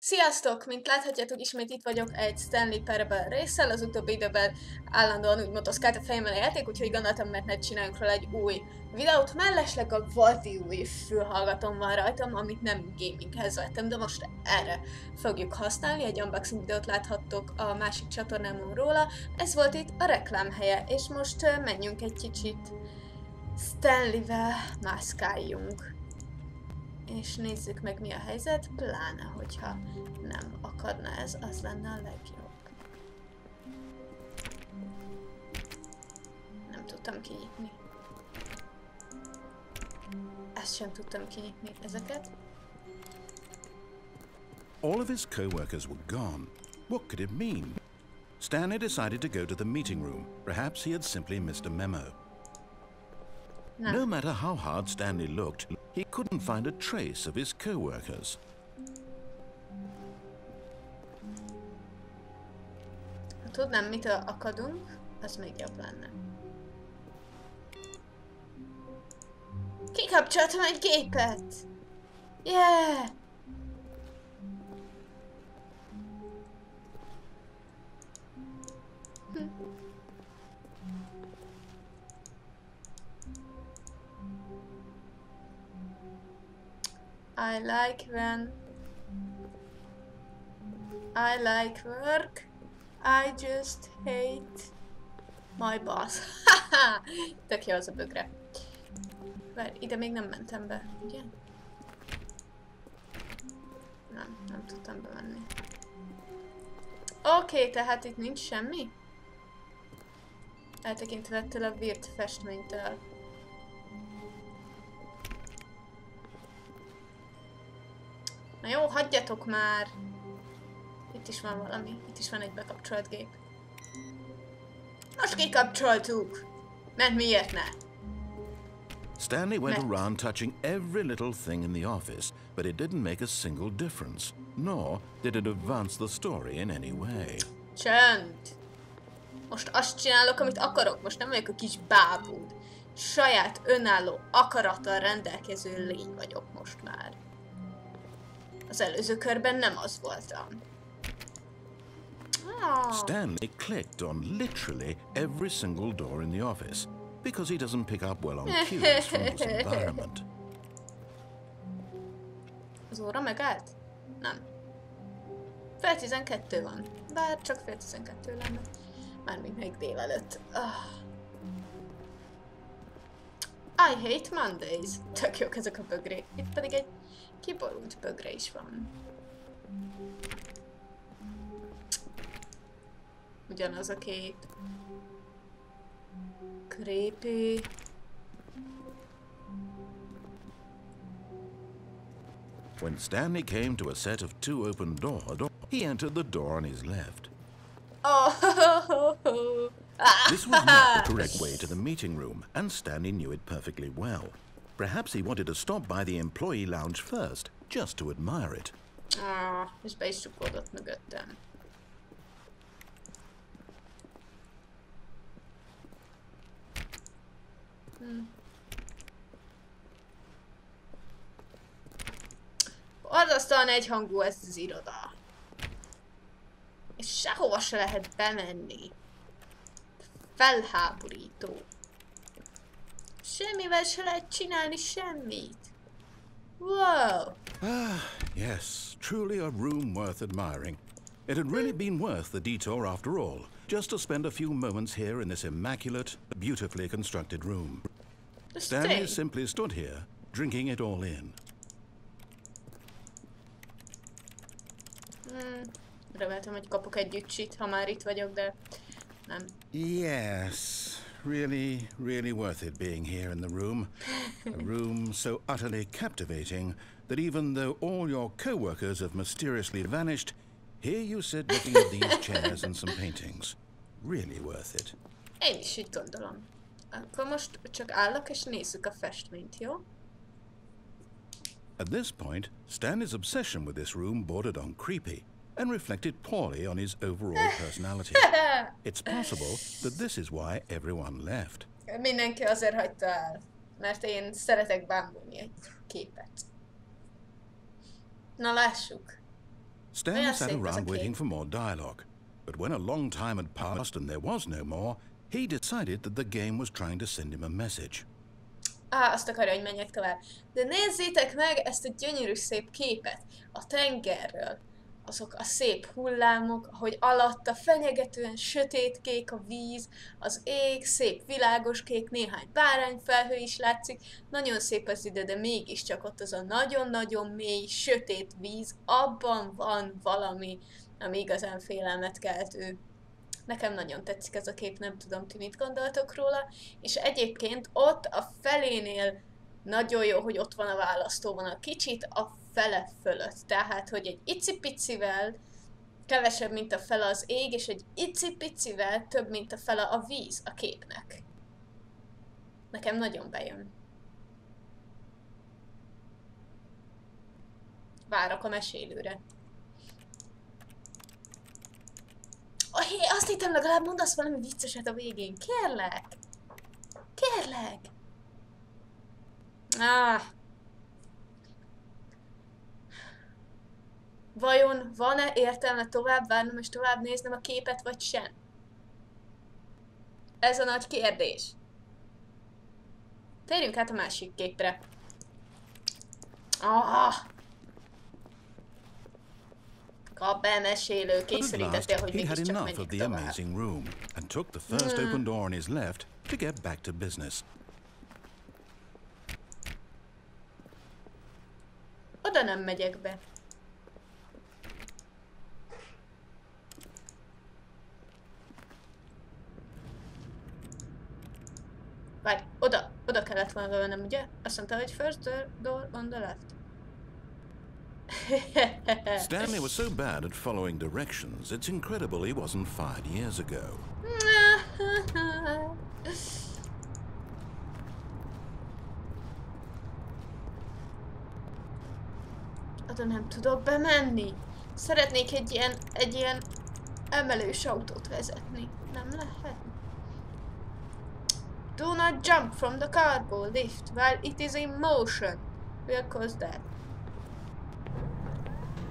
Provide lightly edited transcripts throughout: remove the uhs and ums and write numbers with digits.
Sziasztok! Mint láthatjátok, ismét itt vagyok egy Stanley Parable résszel. Az utóbbi időben állandóan úgy motoszkált a fejemmel a játék, úgyhogy gondoltam, mert ne csináljunk róla egy új videót. Mellesleg a vadi új fülhallgatóm van rajtam, amit nem gaminghez vettem, de most erre fogjuk használni. Egy unboxing videót láthattok a másik csatornámon róla. Ez volt itt a reklámhelye, és most menjünk egy kicsit Stanleyvel mászkáljunk. És nézzük meg, mi a helyzet, pláne, hogyha nem akadna ez, az lenne a legjobb. Nem tudtam kinyitni. Ezt sem tudtam kinyitni, ezeket. All of his co-workers were gone. What could it mean? Stanley decided to go to the meeting room. Perhaps he had simply missed a memo. No matter how hard Stanley looked, he couldn't find a trace of his co-workers. Ha tudnám, mitől akadunk, az még jobb lenne. Kikapcsoltam egy gépet! Yeah! I like work. I just hate my boss. Haha! Tök jó az a bögre. Várj, ide még nem mentem be, ugye? Nem tudtam bemenni. Oké, tehát itt nincs semmi? Eltekintve ettől a virt festménytől. Na jó, hagyjatok már! Itt is van valami. Itt is van egy bekapcsolt gép. Most kikapcsoltuk! Mert miért ne? Stanley went around touching every little thing in the office, but it didn't make a single difference, nor did it advance the story in any way. Csönd! Most azt csinálok, amit akarok. Most nem vagyok a kis bábúd. Saját önálló akarattal rendelkező lény vagyok most már. Az előző körben nem az voltam. Stanley clicked on literally every single door in the office because he doesn't pick up well on cues from his environment. Az óra megállt? Nem. Fél 12 van. Bár csak fél 12 lenne. Mármint még délelőtt. I hate Mondays. Tök jók ezek a bögrék. Itt pedig egy kiborult bögre is van. Ugyanaz a kép. Creepy. When Stanley came to a set of two open doors, he entered the door on his left. Oh! This was not the correct way to the meeting room, and Stanley knew it perfectly well. Perhaps he wanted to stop by the employee lounge first, just to admire it. És be is csukódott mögöttem. Borzasztóan egyhangú ez az iroda. És sehova se lehet bemenni. Felháborító. Semmivel se lehet csinálni semmit. Wow. Yes, truly a room worth admiring. It had really been worth the detour after all, just to spend a few moments here in this immaculate, beautifully constructed room. Stanley simply stood here, drinking it all in. Reméltem, hogy kapok egy ücsit, ha már itt vagyok, de nem. Yes, really worth it being here in the room. A room so utterly captivating that even though all your co-workers have mysteriously vanished, here you sit looking at these chairs and some paintings. Really worth it. Én is így gondolom. Akkor most csak állok és nézzük a festményt, jó? At this point, Stanley's obsession with this room bordered on creepy and reflected poorly on his overall personality. It's possible that this is why everyone left. Mindenki azért hagyta el, mert én szeretek bámulni egy képet. Na lássuk. Stanley sat around waiting for more dialogue, but when a long time had passed and there was no more, he decided that the game was trying to send him a message. Azt akarja, hogy menjek tovább. De nézzétek meg ezt a gyönyörű szép képet a tengerről. Azok a szép hullámok, ahogy alatta fenyegetően sötétkék a víz, az ég, szép világos kék, néhány bárányfelhő is látszik. Nagyon szép az ide, de mégiscsak ott az a nagyon-nagyon mély, sötét víz, abban van valami, ami igazán félelmet keltő. Nekem nagyon tetszik ez a kép, nem tudom, ti mit gondoltok róla. És egyébként ott a felénél nagyon jó, hogy ott van a választóvonal. Kicsit a fele fölött. Tehát, hogy egy icipicivel kevesebb, mint a fele az ég, és egy icipicivel több, mint a fele a víz a képnek. Nekem nagyon bejön. Várok a mesélőre. Hé, azt hittem, legalább mondasz valami vicceset a végén. Kérlek! Kérlek! Vajon van-e értelme tovább várnom és tovább néznem a képet, vagy sem? Ez a nagy kérdés. Térjünk át a másik képre. Kap be, mesélő, kényszerítettél, hogy mégiscsak menjek tovább. And took the first open door on his left to get back to business. Oda nem megyek be. Várj, oda kellett volna vennem, ugye? Azt mondta, hogy first door on the left. Stanley was so bad at following directions, it's incredible he wasn't fired years ago. Oda nem tudok bemenni. Szeretnék egy ilyen emelős autót vezetni. Nem lehet? Do not jump from the cargo lift while it is in motion. We'll cause that.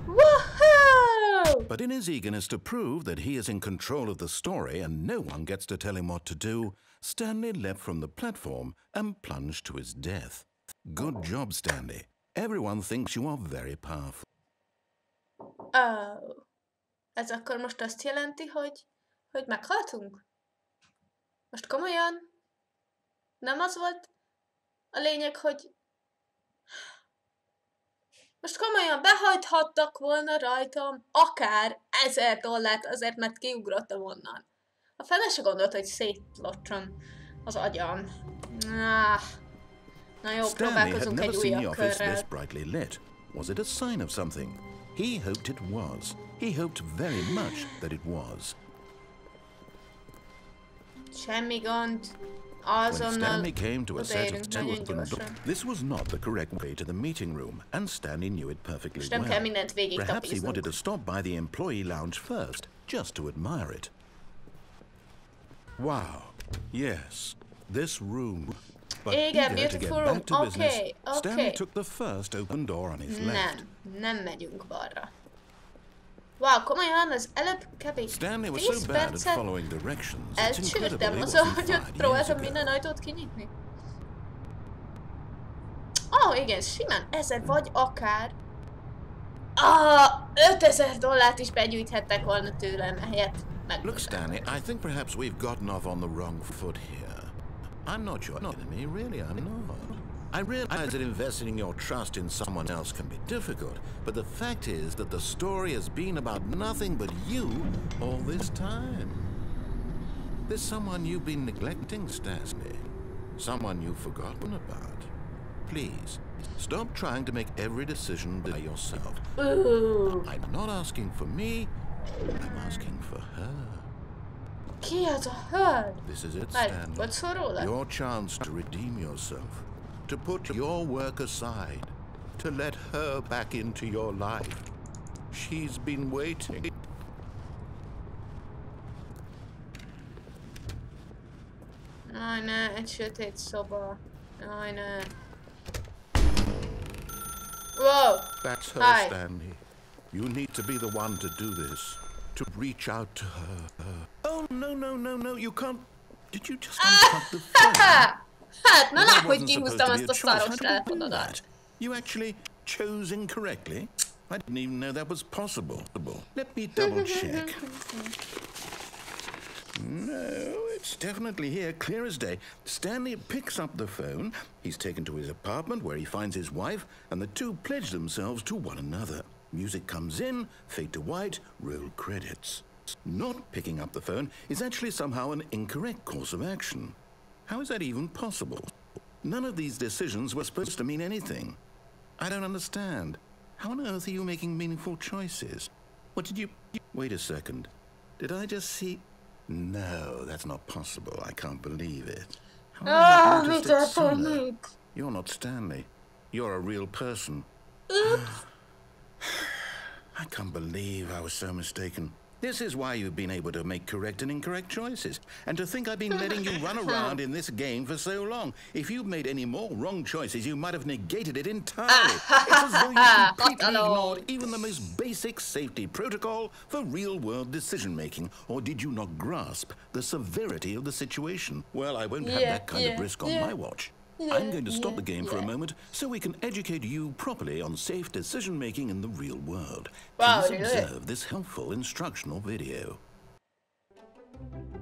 Woohoo! But in his eagerness to prove that he is in control of the story and no one gets to tell him what to do, Stanley leapt from the platform and plunged to his death. Good job, Stanley. Everyone thinks you are very powerful. Oh. Ez akkor most azt jelenti, hogy meghaltunk? Most komolyan? Nem az volt a lényeg, hogy... Most komolyan behajthattak volna rajtam akár $1000 azért, mert kiugrottam onnan. A fele se gondolt, hogy szétlocsom az agyam. Na jó, próbálkozunk egy újabb körrel. Was it a sign of something? He hoped it was. He hoped very much that it was. Semmi gond. When Stanley came to a set of two open doors, this was not the correct way to the meeting room, and Stanley knew it perfectly well. Perhaps he wanted to stop by the employee lounge first, just to admire it. Wow, yes, this room. But eager to get back to business, Stanley took the first open door on his left. Nem megyünk balra. Wow, komolyan, az előbb kb. 10 percet elcsűrtem azzal, hogy ott próbáltam minden ajtót kinyitni. Igen, simán 1000 vagy akár $5000 is begyűjthettek volna tőlem, helyett meg. Look, Stanley, I think perhaps we've gotten off on the wrong foot here. I'm not your enemy, really, I'm not. I realize that investing your trust in someone else can be difficult, but the fact is that the story has been about nothing but you all this time. There's someone you've been neglecting, Stanley. Someone you've forgotten about. Please, stop trying to make every decision by yourself. I'm not asking for me, I'm asking for her. Ki az a hölgy? This is it, Stanley. Your chance to redeem yourself. To put your work aside, to let her back into your life. She's been waiting. Aj, ne, egy sötét szoba. Aj, ne. Whoa! That's her, Stanley. You need to be the one to do this. To reach out to her. Oh, no, you can't. Did you just unplug the phone? Hát, na hogy kihúztam azt a szaros telefonodat. You actually chose incorrectly? I didn't even know that was possible. Let me double check. No, it's definitely here, clear as day. Stanley picks up the phone. He's taken to his apartment where he finds his wife, and the two pledge themselves to one another. Music comes in, fade to white, roll credits. Not picking up the phone is actually somehow an incorrect course of action. How is that even possible? None of these decisions were supposed to mean anything. I don't understand. How on earth are you making meaningful choices? What did you... Wait a second. Did I just see... No, that's not possible. I can't believe it. How have I not noticed it sooner? You're not Stanley. You're a real person. I can't believe I was so mistaken. This is why you've been able to make correct and incorrect choices. And to think I've been letting you run around in this game for so long. If you'd made any more wrong choices, you might have negated it entirely. It's as though you completely ignored even the most basic safety protocol for real-world decision-making. Or did you not grasp the severity of the situation? Well, I won't have that kind of risk on my watch. I'm going to stop the game for a moment so we can educate you properly on safe decision-making in the real world. Please observe this helpful instructional video.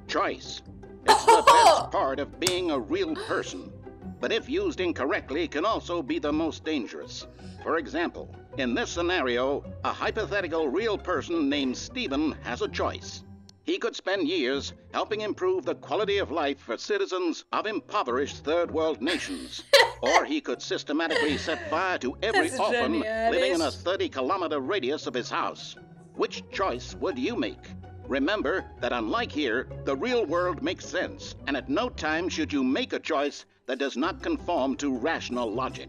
Choice. It's the best part of being a real person, but if used incorrectly can also be the most dangerous. For example, in this scenario, a hypothetical real person named Stephen has a choice. He could spend years helping improve the quality of life for citizens of impoverished third world nations. Or he could systematically set fire to every orphan living in a 30-kilometer radius of his house. Which choice would you make? Remember that unlike here, the real world makes sense, and at no time should you make a choice that does not conform to rational logic.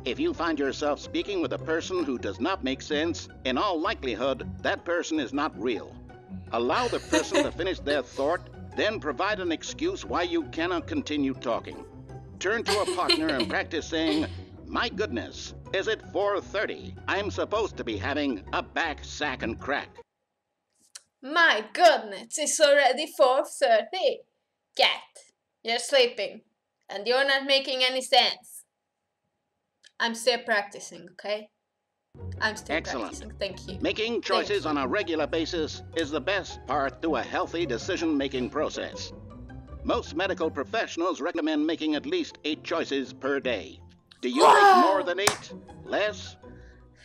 If you find yourself speaking with a person who does not make sense, in all likelihood, that person is not real. Allow the person to finish their thought, then provide an excuse why you cannot continue talking. Turn to a partner and practice saying, "My goodness, is it 4:30? I'm supposed to be having a back, sack, and crack." My goodness, it's already 4:30. Cat, you're sleeping, and you're not making any sense. I'm still practicing, okay? I'm still practicing, thank you. Making choices on a regular basis is the best part to a healthy decision-making process. Most medical professionals recommend making at least 8 choices per day. Do you make more than 8? Less?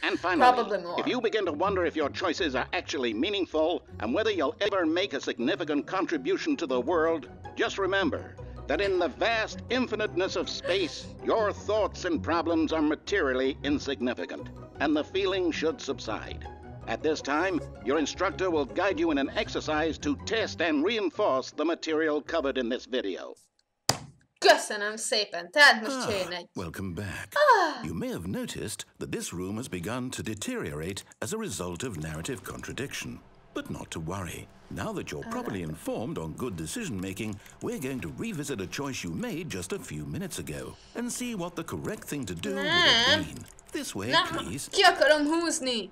And finally, if you begin to wonder if your choices are actually meaningful and whether you'll ever make a significant contribution to the world, just remember that in the vast infiniteness of space, your thoughts and problems are materially insignificant, and the feeling should subside. At this time, your instructor will guide you in an exercise to test and reinforce the material covered in this video. Köszönöm szépen, tehát most jön egy... Welcome back. You may have noticed that this room has begun to deteriorate as a result of narrative contradiction. But not to worry. Now that you're properly informed on good decision-making, we're going to revisit a choice you made just a few minutes ago and see what the correct thing to do would have been. This way, please. Ki akarom húzni!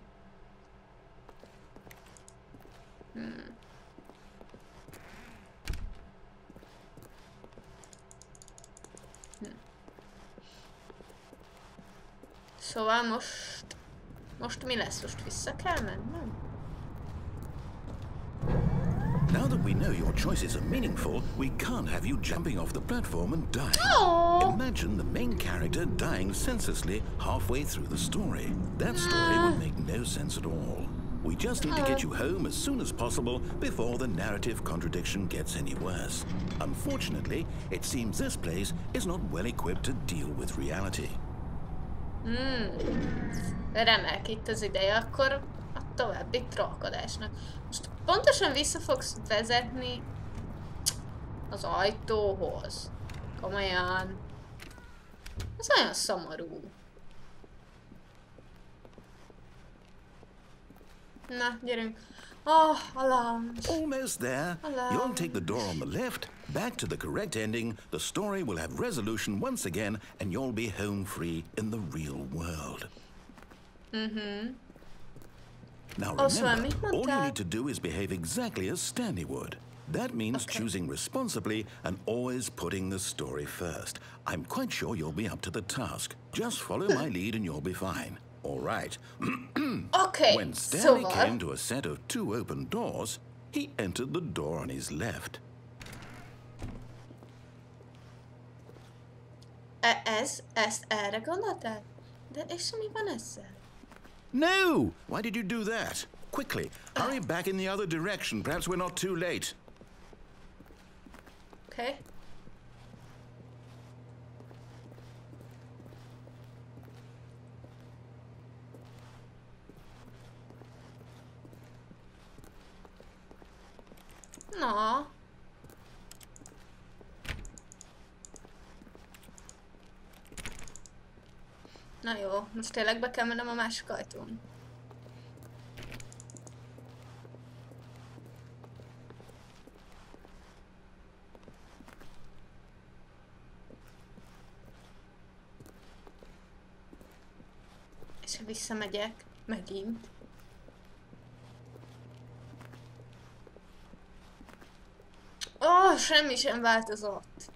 Szóval most mi lesz? Most vissza kell mennem? Now that we know your choices are meaningful, we can't have you jumping off the platform and dying. Aww. Imagine the main character dying senselessly halfway through the story. That story would make no sense at all. We just need to get you home as soon as possible before the narrative contradiction gets any worse. Unfortunately, it seems this place is not well equipped to deal with reality. Remek, itt az ideje akkor a további trollkodásnak. Most pontosan vissza fogsz vezetni az ajtóhoz. Komolyan. Ez olyan szomorú. Na, gyerünk. Oh, a lounge. Almost there. You'll take the door on the left, back to the correct ending, the story will have resolution once again, and you'll be home free in the real world. Now Osman, remember, mit all you mondtál? need to do is behave exactly as Stanley would. That means choosing responsibly and always putting the story first. I'm quite sure you'll be up to the task. Just follow my lead and you'll be fine. All right. Oké, When Stanley szóval... came to a set of 2 open doors, he entered the door on his left. Ezt erre gondoltál? De és mi van ezzel? No! Why did you do that? Quickly, hurry back in the other direction. Perhaps we're not too late. Oké. Na. Na jó, most tényleg be kell mennem a másik ajtón. És ha visszamegyek, megint. Ó, semmi sem változott.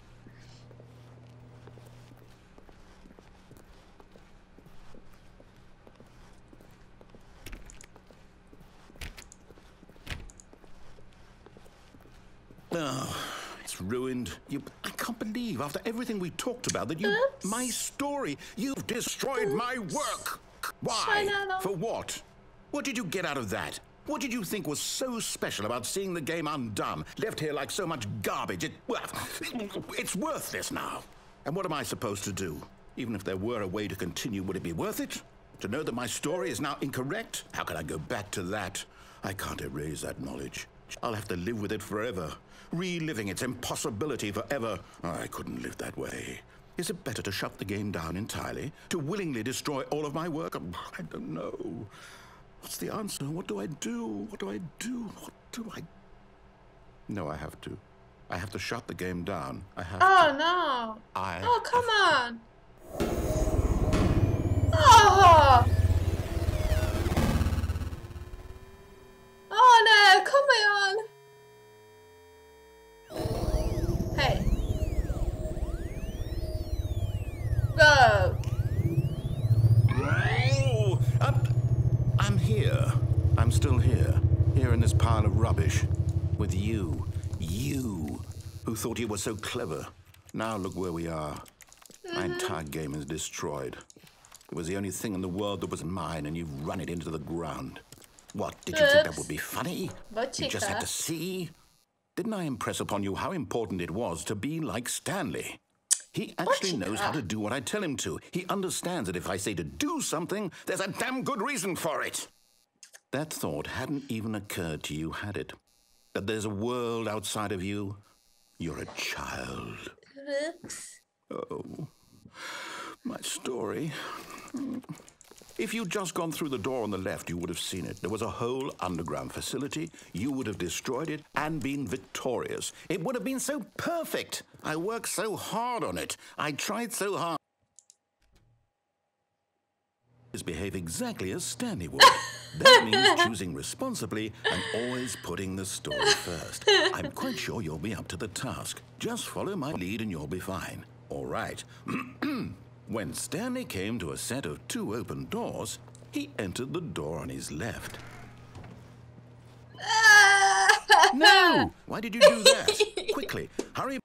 Oh, it's ruined. I can't believe, after everything we talked about, that you... Oops. My story, you've destroyed my work. Why? Sajnálom. For what? What did you get out of that? What did you think was so special about seeing the game undone, left here like so much garbage? It's worthless now. And what am I supposed to do? Even if there were a way to continue, would it be worth it? To know that my story is now incorrect? How can I go back to that? I can't erase that knowledge. I'll have to live with it forever, reliving its impossibility forever. I couldn't live that way. Is it better to shut the game down entirely? To willingly destroy all of my work? I don't know. What's the answer? What do I do? What do I do? What do I... No, I have to. I have to shut the game down. I have to. Oh no! Oh, come on! Oh! Oh no, komolyan! Hey. Go! Oh, I'm here. I'm still here. Here in this pile of rubbish. With you. You. Who thought you were so clever. Now look where we are. My entire game is destroyed. It was the only thing in the world that was mine, and you've run it into the ground. What, did you think that would be funny? You just had to see? Didn't I impress upon you how important it was to be like Stanley? He actually knows how to do what I tell him to. He understands that if I say to do something, there's a damn good reason for it. That thought hadn't even occurred to you, had it? That there's a world outside of you? You're a child. Oops. Oh, my story. If you'd just gone through the door on the left, you would have seen it. There was a whole underground facility. You would have destroyed it and been victorious. It would have been so perfect. I worked so hard on it. I tried so hard. Behave exactly as Stanley would. That means choosing responsibly and always putting the story first. I'm quite sure you'll be up to the task. Just follow my lead and you'll be fine. All right. When Stanley came to a set of 2 open doors, he entered the door on his left. No! Why did you do that? Quickly, hurry.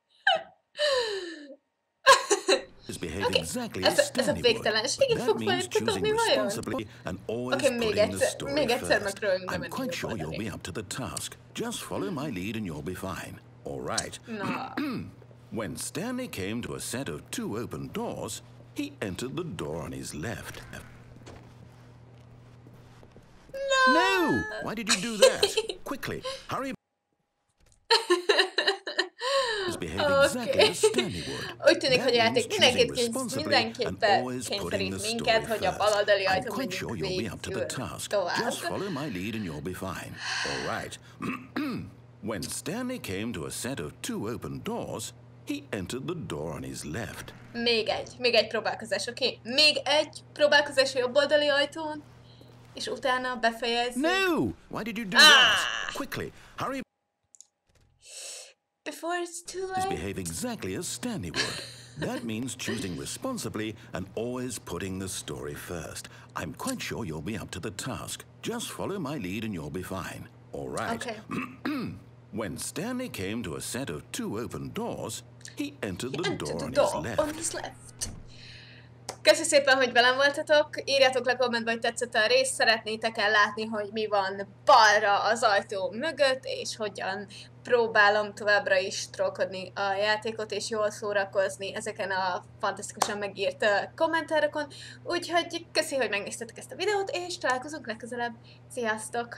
Behave exactly as Stanley would. That means choosing responsibly and always putting the story first. I'm quite sure you'll be up to the task. Just follow my lead and you'll be fine. All right. When Stanley came to a set of 2 open doors, he entered the door on his left. No! Why did you do that? Quickly, hurry. Behave exactly as Stanley would. Úgy tűnik, hogy a játék mindenképpen kényszerít minket, hogy a baloldali ajtón menjünk végül tovább. Just follow my lead and you'll be fine. All right. When Stanley came to a set of 2 open doors, he entered the door on his left. Még egy próbálkozás, oké? Még egy próbálkozás a jobb oldali ajtón, És utána befejezzük. No! Why did you do that? Quickly, hurry. Before it's too Just late. behave exactly as Stanley would. That means choosing responsibly and always putting the story first. I'm quite sure you'll be up to the task. Just follow my lead and you'll be fine. All right. Okay. When Stanley came to a set of 2 open doors, he entered the door On his left. Köszi szépen, hogy velem voltatok. Írjátok le kommentbe, hogy tetszett a rész, szeretnétek-e látni, hogy mi van balra az ajtó mögött, és hogyan próbálom továbbra is trollkodni a játékot, és jól szórakozni ezeken a fantasztikusan megírt kommentárokon. Úgyhogy köszi, hogy megnéztetek ezt a videót, és találkozunk legközelebb. Sziasztok!